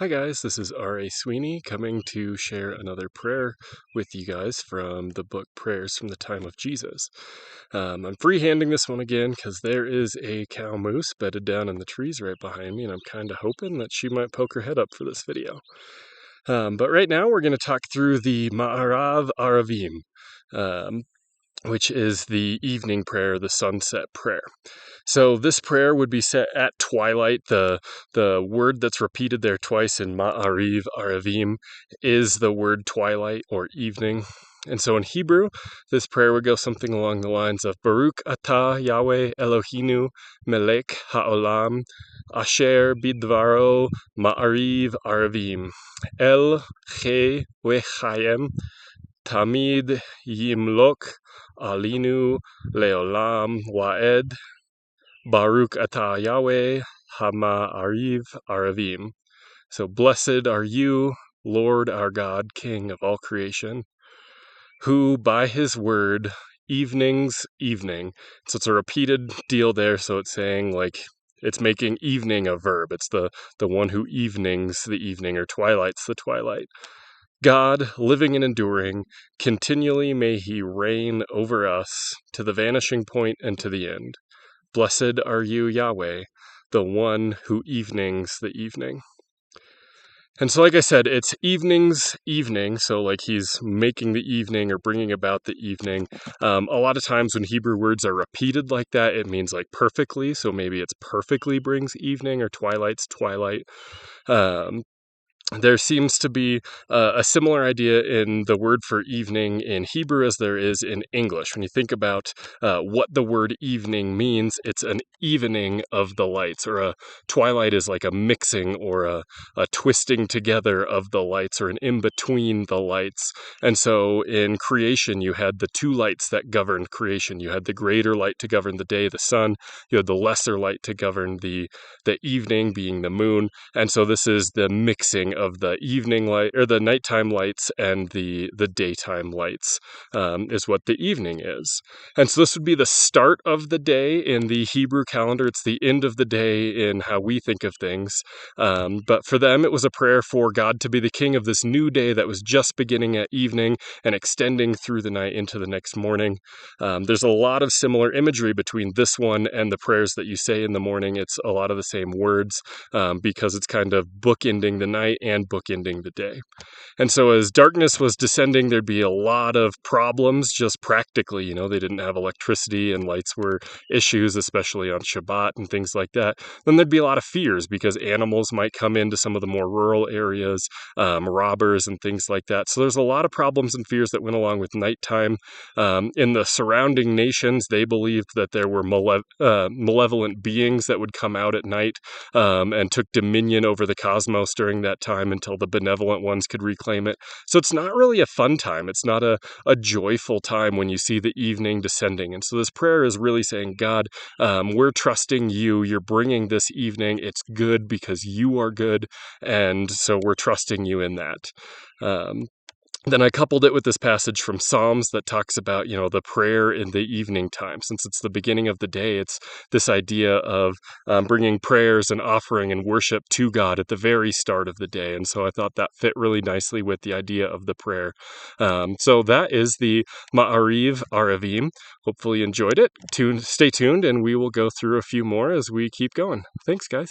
Hi guys, this is R.A. Sweeney coming to share another prayer with you guys from the book Prayers from the Time of Jesus. I'm freehanding this one again because there is a cow moose bedded down in the trees right behind me, and I'm kind of hoping that she might poke her head up for this video. But right now we're going to talk through the Ma'ariv Aravim, which is the evening prayer, the sunset prayer. So this prayer would be set at twilight. The word that's repeated there twice in Ma'ariv Aravim is the word twilight or evening. And so in Hebrew, this prayer would go something along the lines of Baruch atah Yahweh Eloheinu melech ha'olam asher bidvaro Ma'ariv Aravim el che vechayem tamid yimlok alinu leolam waed Baruch atah Yahweh ha-Ma'ariv Aravim. So blessed are you, Lord our God, King of all creation, who by his word, evening. So it's a repeated deal there, so it's saying it's making evening a verb. It's the one who evenings the evening or twilights the twilight. God, living and enduring, continually may he reign over us to the vanishing point and to the end. Blessed are you, Yahweh, the one who evenings the evening. And so like I said, it's evening, so like he's making the evening or bringing about the evening. A lot of times when Hebrew words are repeated like that, it means like perfectly, so maybe it's perfectly brings evening or twilight's twilight. There seems to be a similar idea in the word for evening in Hebrew as there is in English. When you think about what the word evening means, it's an evening of the lights, or a twilight is like a mixing or a twisting together of the lights, or an in-between the lights. And so in creation, you had the two lights that governed creation. You had the greater light to govern the day, the sun. You had the lesser light to govern the evening, being the moon. And so this is the mixing of the evening light or the nighttime lights and the daytime lights is what the evening is. And so this would be the start of the day in the Hebrew calendar. It's the end of the day in how we think of things. But for them, it was a prayer for God to be the king of this new day that was just beginning at evening and extending through the night into the next morning. There's a lot of similar imagery between this one and the prayers that you say in the morning. It's a lot of the same words because it's kind of bookending the night and bookending the day. And so as darkness was descending, there'd be a lot of problems just practically. You know, they didn't have electricity and lights were issues, especially on Shabbat and things like that. Then there'd be a lot of fears because animals might come into some of the more rural areas, robbers and things like that. So there's a lot of problems and fears that went along with nighttime. In the surrounding nations, they believed that there were malevolent beings that would come out at night and took dominion over the cosmos during that time until the benevolent ones could reclaim it. So it's not really a fun time. It's not a joyful time when you see the evening descending. And so this prayer is really saying, God, we're trusting you. You're bringing this evening. It's good because you are good. And so we're trusting you in that. Then I coupled it with this passage from Psalms that talks about, you know, the prayer in the evening time. Since it's the beginning of the day, it's this idea of bringing prayers and offering and worship to God at the very start of the day. And so I thought that fit really nicely with the idea of the prayer. So that is the Ma'ariv Aravim. Hopefully you enjoyed it. Stay tuned, and we will go through a few more as we keep going. Thanks, guys.